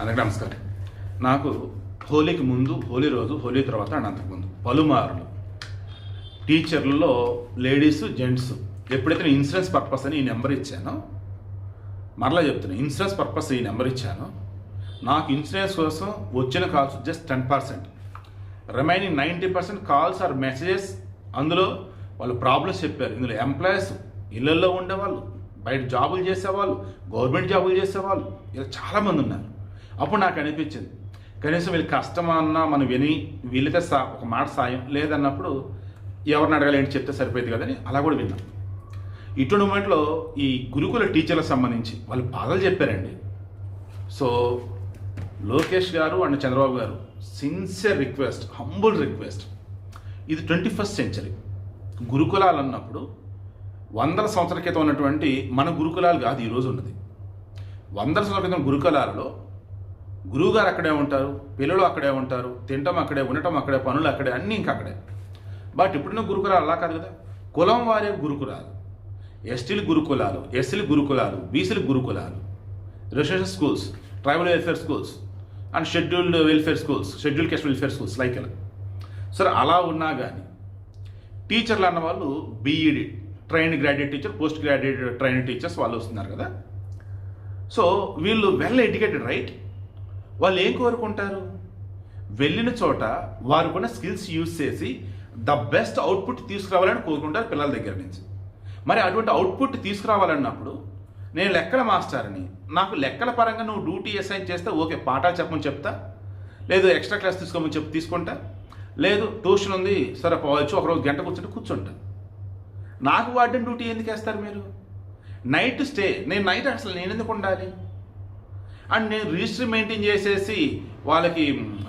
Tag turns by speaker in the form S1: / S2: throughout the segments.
S1: అందరికీ నమస్కారం. నాకు హోలీకి ముందు, హోలీ రోజు, హోలీ తర్వాత అండ్ అంతకుముందు పలుమార్లు టీచర్లలో లేడీస్, జెంట్స్ ఎప్పుడైతే నేను ఇన్సూరెన్స్ పర్పస్ అని ఈ నెంబర్ ఇచ్చానో, మరలా చెప్తున్నాను, ఇన్సూరెన్స్ పర్పస్ ఈ నెంబర్ ఇచ్చానో, నాకు ఇన్సూరెన్స్ కోసం వచ్చిన calls just 10%. Remaining 90% calls or messages. అందులో వాళ్ళు ప్రాబ్లమ్స్ చెప్పారు. ఇందులో ఎంప్లాయీస్, ఇళ్లలో ఉండేవాళ్ళు, బయట జాబులు చేసేవాళ్ళు, గవర్నమెంట్ జాబులు చేసేవాళ్ళు, ఇలా చాలామంది ఉన్నారు. అప్పుడు నాకు అనిపించింది, కనీసం వీళ్ళు కష్టం అన్నా మనం విని వీళ్ళతో ఒక మాట సాయం లేదన్నప్పుడు ఎవరిని అడగాలి ఏంటి చెప్తే సరిపోయింది కదని అలా కూడా విన్నాం. ఇటువంటి మూమెంట్లో ఈ గురుకుల టీచర్లకు సంబంధించి వాళ్ళు బాధలు చెప్పారండి. సో లోకేష్ గారు అండ్ చంద్రబాబు గారు సిన్సియర్ రిక్వెస్ట్, హంబుల్ రిక్వెస్ట్, ఇది 21st సెంచరీ. గురుకులాలు అన్నప్పుడు 100 సంవత్సరాల క్రితం ఉన్నటువంటి మన గురుకులాలు కాదు ఈరోజు ఉన్నది. 100 సంవత్సరాల క్రితం గురుకులాలలో గురువుగారు అక్కడే ఉంటారు, పిల్లలు అక్కడే ఉంటారు, తినటం అక్కడే, ఉండటం అక్కడే, పనులు అక్కడే, అన్నీ ఇంకా అక్కడే. బట్ ఇప్పుడున్న గురుకులాలు అలా కాదు కదా. కులం వారే గురుకులాలు, ఎస్టీలు గురుకులాలు, ఎస్సీలు గురుకులాలు, బీసీలు గురుకులాలు, residential schools, tribal welfare schools and scheduled welfare schools, scheduled caste welfare schools like ఇలా. సరే, అలా ఉన్నా కానీ టీచర్లు అన్న వాళ్ళు BEd trained graduate teacher, post graduate trained teachers వాళ్ళు వస్తున్నారు కదా. సో వీళ్ళు వెల్ ఎడ్యుకేటెడ్, రైట్? వాళ్ళు ఏం కోరుకుంటారు? వెళ్ళిన చోట వారికున్న స్కిల్స్ యూజ్ చేసి ద బెస్ట్ అవుట్పుట్ తీసుకురావాలని కోరుకుంటారు పిల్లల దగ్గర నుంచి. మరి అటువంటి అవుట్పుట్ తీసుకురావాలన్నప్పుడు నేను లెక్కల మాస్టర్ని, నాకు లెక్కల పరంగా నువ్వు డ్యూటీ అసైన్ చేస్తే ఓకే, పాఠాలు చెప్పమని చెప్తా, లేదు ఎక్స్ట్రా క్లాస్ తీసుకోమని తీసుకుంటా, లేదు ట్యూషన్ ఉంది సరే పోవచ్చు, ఒకరోజు గంట కూర్చుంటా. నాకు వార్డెన్ డ్యూటీ ఎందుకు వేస్తారు మీరు? నైట్ స్టే, నేను నైట్ అసలు నేను ఎందుకు ఉండాలి? అండ్ నేను రిజిస్టర్ మెయింటైన్ చేసేసి వాళ్ళకి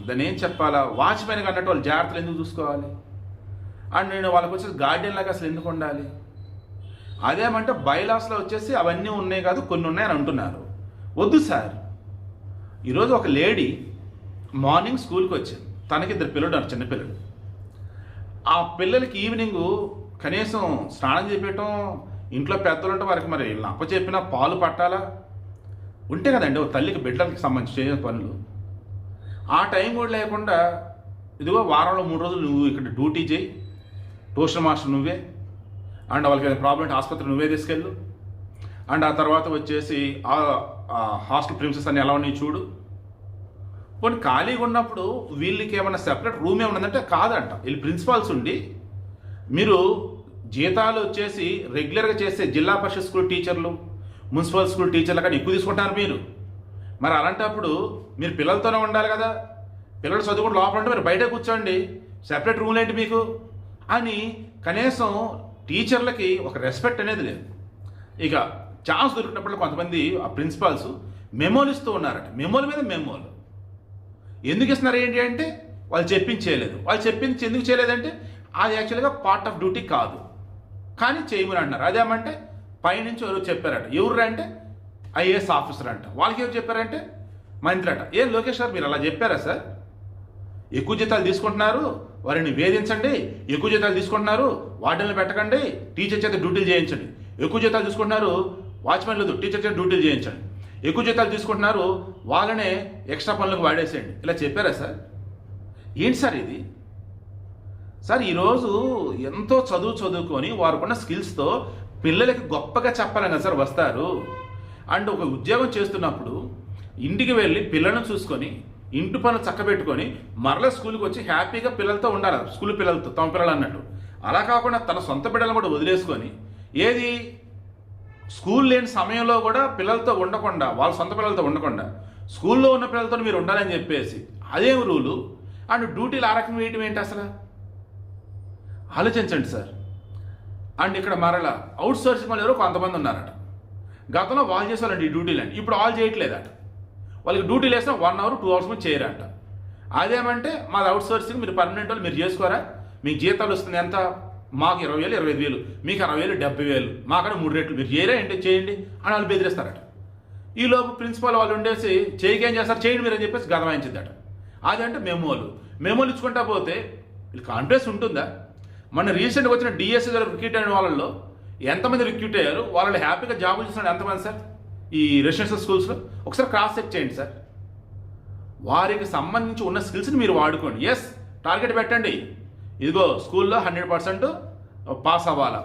S1: దాన్ని ఏం చెప్పాలా, వాచ్మెన్ అన్నట్టు వాళ్ళు జాగ్రత్తలు ఎందుకు చూసుకోవాలి? అండ్ నేను వాళ్ళకి వచ్చేసి గార్డియన్ లాగా అసలు ఎందుకు ఉండాలి? అదేమంటే బైలాస్లో వచ్చేసి అవన్నీ ఉన్నాయి కాదు, కొన్ని ఉన్నాయని అంటున్నారు. వద్దు సార్. ఈరోజు ఒక లేడీ మార్నింగ్ స్కూల్కి వచ్చింది, తనకి 2 పిల్లలు, చిన్నపిల్లలు. ఆ పిల్లలకి ఈవినింగు కనీసం స్నానం చేపించటం, ఇంట్లో పెద్దలు ఉంటే వారికి మరి అప్ప చెప్పినా పాలు పట్టాలా, ఉంటే కదండి ఒక తల్లికి బిడ్డలకి సంబంధించి చేసే పనులు. ఆ టైం కూడా లేకుండా ఇదిగో వారంలో 3 రోజులు నువ్వు ఇక్కడ డ్యూటీ చేయి, ట్యూషన్ మాస్టర్ నువ్వే, అండ్ వాళ్ళకి ప్రాబ్లం ఆసుపత్రి నువ్వే తీసుకెళ్ళు, అండ్ ఆ తర్వాత వచ్చేసి హాస్టల్ ప్రిన్సెస్ అన్ని ఎలా ఉన్నాయి చూడు. కొన్ని ఖాళీగా ఉన్నప్పుడు వీళ్ళకి ఏమైనా సెపరేట్ రూమ్ ఏమన్నదంటే కాదంట. వీళ్ళు ప్రిన్సిపాల్స్ ఉండి మీరు జీతాలు వచ్చేసి రెగ్యులర్గా చేసే జిల్లా పరిషత్ స్కూల్ టీచర్లు, మున్సిపల్ స్కూల్ టీచర్ల కన్నా ఎక్కువ తీసుకుంటారు మీరు. మరి అలాంటప్పుడు మీరు పిల్లలతోనే ఉండాలి కదా. పిల్లలు చదువుకుంటూ లోపల ఉంటే మీరు బయట కూర్చోండి, సెపరేట్ రూమ్ ఏంటి మీకు అని కనీసం టీచర్లకి ఒక రెస్పెక్ట్ అనేది లేదు. ఇక ఛాన్స్ దొరికినప్పుడు కొంతమంది ఆ ప్రిన్సిపాల్స్ మెమోలు ఇస్తూ ఉన్నారట. మెమోల మీద మెమోలు ఎందుకు ఇస్తున్నారు ఏంటి అంటే వాళ్ళు చెప్పింది చేయలేదు. వాళ్ళు చెప్పింది ఎందుకు చేయలేదంటే అది యాక్చువల్గా పార్ట్ ఆఫ్ డ్యూటీ కాదు, కానీ చేయమని అంటున్నారు. అదేమంటే పైనుంచి ఎవరు చెప్పారట. ఎవరు అంటే ఐఏఎస్ ఆఫీసర్ అంట. వాళ్ళకి ఎవరు చెప్పారంటే మంత్రి అట. ఏం లోకేష్ గారు మీరు అలా చెప్పారా సార్? ఎక్కువ జీతాలు తీసుకుంటున్నారు, వారిని వేధించండి, ఎక్కువ జీతాలు తీసుకుంటున్నారు, వార్డెన్లు పెట్టకండి, టీచర్ చేత డ్యూటీలు చేయించండి, ఎక్కువ జీతాలు తీసుకుంటున్నారు, వాచ్మెన్ లేదు టీచర్ చేత డ్యూటీలు చేయించండి, ఎక్కువ జీతాలు తీసుకుంటున్నారు, వాళ్ళనే ఎక్స్ట్రా పనులకు వాడేసేయండి, ఇలా చెప్పారా సార్? ఏంటి సార్ ఇది? సార్ ఈరోజు ఎంతో చదువుకొని వారుకున్న స్కిల్స్తో పిల్లలకి గొప్పగా చెప్పాలని కదా సార్ వస్తారు. అండ్ ఒక ఉద్యోగం చేస్తున్నప్పుడు ఇంటికి వెళ్ళి పిల్లలను చూసుకొని ఇంటి పనులు చక్కబెట్టుకొని మరలా స్కూల్కి వచ్చి హ్యాపీగా పిల్లలతో ఉండాలి, స్కూల్ పిల్లలతో తమ పిల్లలు అన్నట్టు. అలా కాకుండా తన సొంత బిడ్డలను కూడా వదిలేసుకొని ఏది స్కూల్ లేని సమయంలో కూడా పిల్లలతో ఉండకుండా, వాళ్ళ సొంత పిల్లలతో ఉండకుండా స్కూల్లో ఉన్న పిల్లలతో మీరు ఉండాలని చెప్పేసి అదేం రూలు? అండ్ డ్యూటీలు ఆ రకంగా వేయటం ఏంటి అసలు? ఆలోచించండి సార్. అండ్ ఇక్కడ మరలా అవుట్ సోర్సింగ్ వాళ్ళు ఎవరో కొంతమంది ఉన్నారట. గతంలో వాళ్ళు చేసేవాళ్ళండి ఈ డ్యూటీలు అండి, ఇప్పుడు వాళ్ళు చేయట్లేదట. వాళ్ళకి డ్యూటీలు వేసినా 1 hour 2 hours కూడా చేయరంట. అదేమంటే మాది అవుట్ సోర్సింగ్, మీరు పర్మనెంట్ వాళ్ళు మీరు చేసుకోరా, మీకు జీతాలు వస్తుంది ఎంత, మాకు 20,000 25,000, మీకు 60,000 70,000, మాకన్నా 3 రెట్లు, మీరు చేయరా ఏంటి చేయండి అని వాళ్ళు బెదిరిస్తారట. ఈలోపు ప్రిన్సిపాల్ వాళ్ళు ఉండేసి చేయకేం చేస్తారు, చేయండి మీరు అని చెప్పేసి గదవాయించిందట. అదంటే మెమోలు ఇచ్చుకుంటా పోతే వీళ్ళు కాన్ఫిడెన్స్ ఉంటుందా? మొన్న రీసెంట్గా వచ్చిన డిఎస్సీ గారు రిక్రూట్ అయిన వాళ్ళలో ఎంతమంది రిక్రూట్ అయ్యారు, వాళ్ళు హ్యాపీగా జాబులు చేస్తున్నారు ఎంతమంది సార్ ఈ రెసిడెన్షియల్ స్కూల్స్లో? ఒకసారి క్రాస్ చెక్ చేయండి సార్. వారికి సంబంధించి ఉన్న స్కిల్స్ని మీరు వాడుకోండి. ఎస్, టార్గెట్ పెట్టండి. ఇదిగో స్కూల్లో 100% పాస్ అవ్వాలా,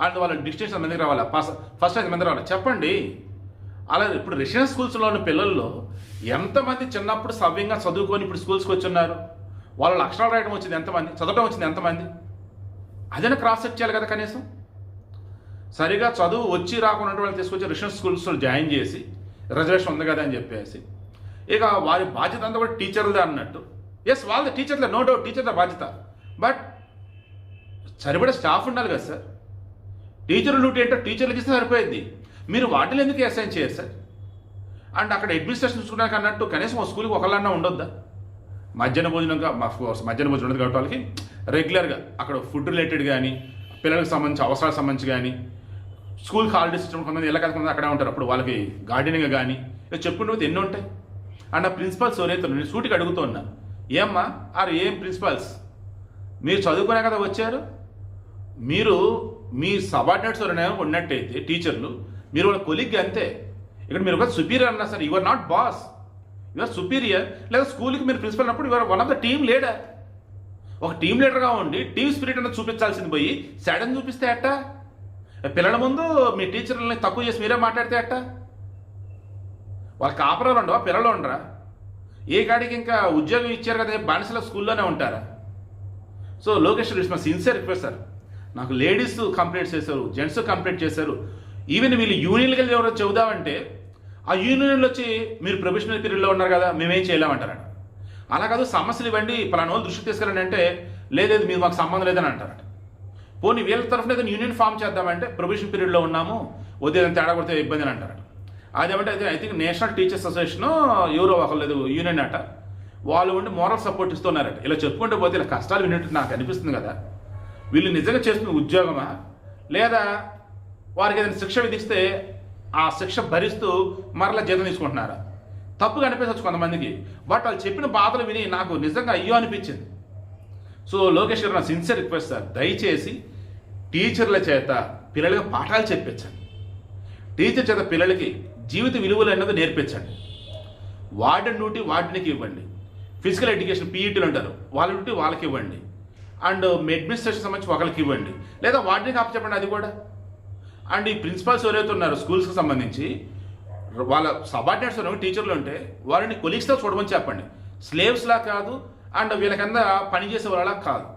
S1: అండ్ వాళ్ళ డిస్టింక్షన్ మందికి రావాలా, ఫస్ట్ 5 మంది రావాలా చెప్పండి. అలా ఇప్పుడు రెసిడెన్షియల్ స్కూల్స్లో ఉన్న పిల్లల్లో ఎంతమంది చిన్నప్పుడు సవ్యంగా చదువుకొని ఇప్పుడు స్కూల్స్కి వచ్చి ఉన్నారు? వాళ్ళ అక్షరాలు రాయడం వచ్చింది ఎంతమంది, చదవడం వచ్చింది ఎంతమంది? అదైనా క్రాస్ చెక్ చేయాలి కదా కనీసం. సరిగా చదువు వచ్చి రాకుండా వాళ్ళు తీసుకొచ్చి రెసిడెన్షియల్ స్కూల్స్లో జాయిన్ చేసి రిజర్వేషన్ ఉంది కదా అని చెప్పేసి ఇక వారి బాధ్యత అంతా కూడా టీచర్లదే అన్నట్టు. ఎస్, వాళ్ళది టీచర్లే, నో డౌట్ టీచర్ల బాధ్యత. బట్ సరిపడే స్టాఫ్ ఉండాలి కదా సార్. టీచర్ డ్యూటీ ఏంటో టీచర్లు ఇస్తే సరిపోయింది. మీరు వాటిని ఎందుకు అసైన్ చేయరు సార్? అండ్ అక్కడ అడ్మినిస్ట్రేషన్ చూసుకున్నాక అన్నట్టు కనీసం స్కూల్కి ఒకళ్ళన్నా ఉండొద్దా? మధ్యాహ్న భోజనంగా మధ్యాహ్న భోజనం ఉండదు కాబట్టి వాళ్ళకి రెగ్యులర్గా అక్కడ ఫుడ్ రిలేటెడ్ కానీ పిల్లలకు సంబంధించి అవసరాలకు సంబంధించి కానీ స్కూల్కి హాలిడేస్ ఇచ్చిన కొంతమంది ఎలా కొంతమంది అక్కడే ఉంటారు. అప్పుడు వాళ్ళకి గార్డెనింగ్ కానీ ఇలా చెప్పుకుంటూ ఎన్ని ఉంటాయి. అండ్ ఆ ప్రిన్సిపల్స్ ఎవరైతే నేను సూటికి అడుగుతూ ఉన్నా, ఏమ్మా ఏం ప్రిన్సిపల్స్ మీరు చదువుకునే కదా వచ్చారు? మీరు మీ సబార్డినేట్స్ ఎవరైనా ఉన్నట్టయితే టీచర్లు మీరు వాళ్ళ కొలిగ్ అంతే. ఇక్కడ మీరు ఒక సుపీరియర్ అన్నా సరే, your not boss, your superior. లేదా స్కూల్కి మీరు ప్రిన్సిపల్ అన్నప్పుడు your one of the team leader. ఒక టీమ్ లీడర్గా ఉండి టీమ్ స్పిరిట్ అనేది చూపించాల్సింది పోయి సడన్ చూపిస్తే అట్ట? పిల్లల ముందు మీ టీచర్లని తక్కువ చేసి మీరే మాట్లాడితే అట్ట? వాళ్ళ కాపురాలు ఉండవా, పిల్లలు ఉండరా? ఏ కాడికి ఇంకా ఉద్యోగం ఇచ్చారు కదా బానిసల స్కూల్లోనే ఉంటారా? So Lokesh it's my sincere request sir. నాకు లేడీస్ కంప్లైంట్ చేశారు, జెంట్స్ కంప్లైంట్ చేశారు. ఈవెన్ వీళ్ళు యూనియన్కి వెళ్ళి ఎవరో చెబుదామంటే ఆ యూనియన్లు వచ్చి మీరు ప్రొఫెషనల్ పీరియడ్లో ఉన్నారు కదా మేమేం చేయలేమంటారట. అలా కాదు, సమస్యలు ఇవ్వండి పలానా వాళ్ళు దృష్టికి తీసుకెళ్ళండి అంటే లేదు మీరు మాకు సంబంధం లేదని అంటారట. పోనీ వీళ్ళ తరఫున ఏదైనా యూనియన్ ఫామ్ చేద్దామంటే ప్రొఫెషనల్ పీరియడ్లో ఉన్నాము, ఉదయం తేడా కొడితే ఇబ్బంది అని అంటారట. అదేమంటే అయితే I think national teachers association ఎవరో ఒకలేదు యూనియన్ అట, వాళ్ళు ఉండి మోరల్ సపోర్ట్ ఇస్తున్నారట. ఇలా చెప్పుకుంటూ పోతే ఇలా కష్టాలు విన్నట్టు నాకు అనిపిస్తుంది కదా. వీళ్ళు నిజంగా చేస్తున్న ఉద్యోగమా, లేదా వారికి ఏదైనా శిక్ష విధిస్తే ఆ శిక్ష భరిస్తూ మరలా జీతం తీసుకుంటున్నారా? తప్పుగా అనిపించవచ్చు కొంతమందికి. బట్ వాళ్ళు చెప్పిన బాధలు విని నాకు నిజంగా అయ్యో అనిపించింది. సో లోకేష్ గారు నా సిన్సియర్ రిక్వెస్ట్ సార్, దయచేసి టీచర్ల చేత పిల్లలకి పాఠాలు చెప్పించండి. టీచర్ చేత పిల్లలకి జీవిత విలువలు అన్నది నేర్పించండి. వార్డెన్ డ్యూటీ వార్డెన్కి ఇవ్వండి. ఫిజికల్ ఎడ్యుకేషన్ పీఈటీలు అంటారు, వాళ్ళ డ్యూటీ వాళ్ళకి ఇవ్వండి. అండ్ అడ్మినిస్ట్రేషన్ సంబంధించి ఒకరికి ఇవ్వండి, లేదా వార్డెన్కి అప్పచెప్పండి అది కూడా. అండ్ ఈ ప్రిన్సిపాల్స్ ఎవరైతే ఉన్నారో స్కూల్స్కి సంబంధించి వాళ్ళ సబార్డినేట్స్ టీచర్లు ఉంటే వారిని కొలీగ్స్తో చూడమని చెప్పండి. స్లేవ్స్లా కాదు, అండ్ వీళ్ళకింద పనిచేసే వాళ్ళలా కాదు.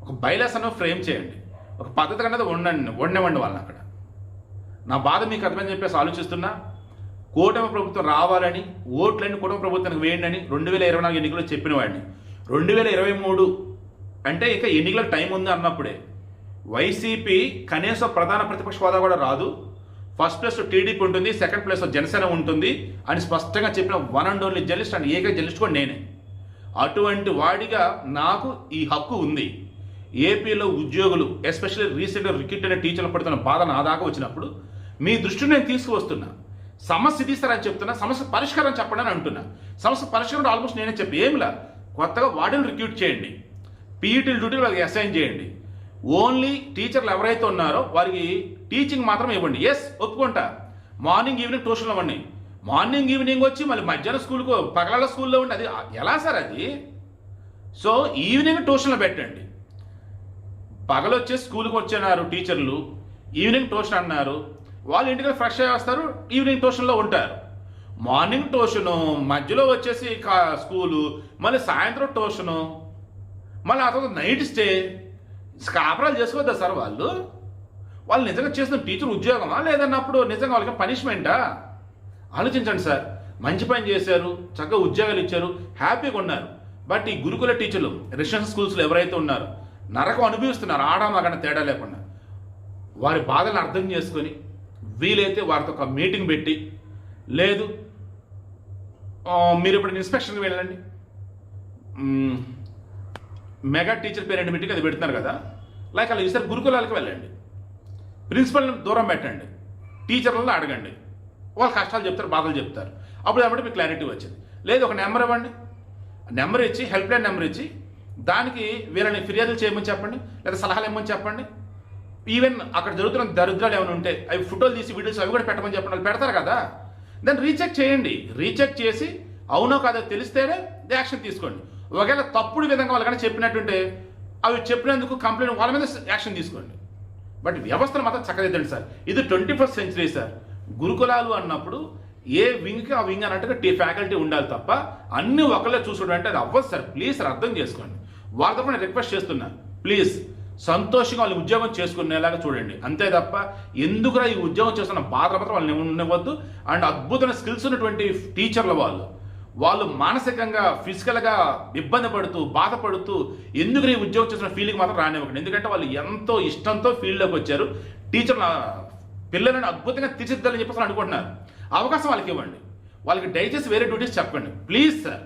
S1: ఒక బైలాస్ అన్న ఫ్రేమ్ చేయండి, ఒక పద్ధతి అనేది ఉండనివ్వండి వాళ్ళని అక్కడ. నా బాధ మీకు అర్థమని చెప్పేసి ఆలోచిస్తున్నా. కూటమి ప్రభుత్వం రావాలని, ఓట్లన్నీ కూటమి ప్రభుత్వానికి వేయండి అని 2024 ఎన్నికల్లో చెప్పిన వాడిని. 2023 అంటే ఇక ఎన్నికలకు టైం ఉంది అన్నప్పుడే వైసీపీ కనీసం ప్రధాన ప్రతిపక్ష హోదా కూడా రాదు, ఫస్ట్ ప్లేస్ టీడీపీ ఉంటుంది, సెకండ్ ప్లేస్ జనసేన ఉంటుంది అని స్పష్టంగా చెప్పిన one and only journalist and ఏకైక జర్నలిస్ట్ కూడా నేనే. అటువంటి వాడిగా నాకు ఈ హక్కు ఉంది. ఏపీలో ఉద్యోగులు ఎస్పెషల్లీ రీసెంట్గా రిక్రూట్ అయిన టీచర్లు పడుతున్న బాధ నా దాకా వచ్చినప్పుడు మీ దృష్టిని నేను తీసుకువస్తున్నా. సమస్య తీస్తారని చెప్తున్నా, సమస్య పరిష్కారం చెప్పండి అని అంటున్నా. సమస్య పరిష్కారం ఆల్మోస్ట్ నేనే చెప్పి ఏమిలా కొత్తగా వార్డెన్ రిక్రూట్ చేయండి, పీఈటీల డ్యూటీలు వాళ్ళకి అసైన్ చేయండి. ఓన్లీ టీచర్లు ఎవరైతే ఉన్నారో వారికి టీచింగ్ మాత్రం ఇవ్వండి. ఎస్, ఒప్పుకుంటా. మార్నింగ్ ఈవినింగ్ ట్యూషన్లు ఇవ్వండి. మార్నింగ్ ఈవినింగ్ వచ్చి మళ్ళీ మధ్యాహ్నం స్కూల్కు పగల స్కూల్లో ఉండి అది ఎలా సార్ అది? సో ఈవినింగ్ ట్యూషన్లు పెట్టండి. పగలొచ్చే స్కూల్కి వచ్చినారు టీచర్లు, ఈవినింగ్ ట్యూషన్ అన్నారు, వాళ్ళు ఇంటికి ఫ్రెష్ అయ్యి వస్తారు, ఈవినింగ్ ట్యూషన్లో ఉంటారు. మార్నింగ్ ట్యూషను, మధ్యలో వచ్చేసి స్కూలు, మళ్ళీ సాయంత్రం ట్యూషను, మళ్ళీ ఆ తర్వాత నైట్ స్టే. కాపురాలు చేసుకోవద్దా సార్ వాళ్ళు నిజంగా చేస్తున్న టీచర్ ఉద్యోగమా, లేదన్నప్పుడు నిజంగా వాళ్ళకి పనిష్మెంటా? ఆలోచించండి సార్. మంచి పని చేశారు, చక్కగా ఉద్యోగాలు ఇచ్చారు, హ్యాపీగా ఉన్నారు. బట్ ఈ గురుకుల టీచర్లు రెసిడెన్షియల్ స్కూల్స్లో ఎవరైతే ఉన్నారో నరకం అనుభవిస్తున్నారు, ఆడమగన తేడా లేకుండా. వారి బాధలను అర్థం చేసుకొని వీలైతే వారితో ఒక మీటింగ్ పెట్టి, లేదు మీరు ఇప్పుడు ఇన్స్పెక్షన్కి వెళ్ళండి, మెగా టీచర్ పేరెంట్ మీటింగ్ అది పెడుతున్నారు కదా, లైక్ అలా ఈసారి గురుకులాలకు వెళ్ళండి, ప్రిన్సిపల్ని దూరం పెట్టండి, టీచర్లను అడగండి, వాళ్ళ కష్టాలు చెప్తారు, బాధలు చెప్తారు. అప్పుడు కాబట్టి మీకు క్లారిటీ వచ్చింది. లేదు ఒక నెంబర్ ఇవ్వండి, నెంబర్ ఇచ్చి హెల్ప్ లైన్ నెంబర్ ఇచ్చి దానికి వీళ్ళని ఫిర్యాదులు చేయమని చెప్పండి, లేదా సలహాలు ఇవ్వమని చెప్పండి. ఈవెన్ అక్కడ జరుగుతున్న దరిద్రాలు ఏమైనా ఉంటే అవి ఫోటోలు తీసి వీడియోస్ అవి కూడా పెట్టమని చెప్పండి. వాళ్ళు పెడతారు కదా, దాన్ని రీచెక్ చేయండి. రీచెక్ చేసి అవునో కాదో తెలిస్తేనే యాక్షన్ తీసుకోండి. ఒకవేళ తప్పుడు విధంగా వాళ్ళకన్నా చెప్పినట్టుంటే అవి చెప్పినందుకు కంప్లైంట్ వాళ్ళ మీద యాక్షన్ తీసుకోండి. బట్ వ్యవస్థను మాత్రం చక్కదిద్దండి సార్. ఇది 21st సెంచరీ సార్. గురుకులాలు అన్నప్పుడు ఏ వింగ్కి ఆ వింగ్ అన్నట్టుగా ఫ్యాకల్టీ ఉండాలి తప్ప అన్ని ఒకళ్ళే చూసుకోవడం అంటే అది అవ్వదు సార్. ప్లీజ్ సార్ అర్థం చేసుకోండి. వాళ్ళ తప్ప నేను రిక్వెస్ట్ చేస్తున్నాను, ప్లీజ్ సంతోషంగా వాళ్ళు ఉద్యోగం చేసుకునేలాగా చూడండి. అంతే తప్ప ఎందుకురా ఈ ఉద్యోగం చేస్తున్న బాధ మాత్రం వాళ్ళని ఉండవద్దు. అండ్ అద్భుతమైన స్కిల్స్ ఉన్నటువంటి టీచర్ల వాళ్ళు మానసికంగా ఫిజికల్గా ఇబ్బంది పడుతూ బాధపడుతూ ఎందుకు ఈ ఉద్యోగం చేస్తున్న ఫీలింగ్ మాత్రం రానివ్వకండి. ఎందుకంటే వాళ్ళు ఎంతో ఇష్టంతో ఫీల్డ్లోకి వచ్చారు. టీచర్ల పిల్లలను అద్భుతంగా తీర్చిదిద్దాలని చెప్పేసి అనుకుంటున్నారు. అవకాశం వాళ్ళకి ఇవ్వండి. వాళ్ళకి దయచేసి వేరే డ్యూటీస్ చెప్పండి ప్లీజ్ సార్.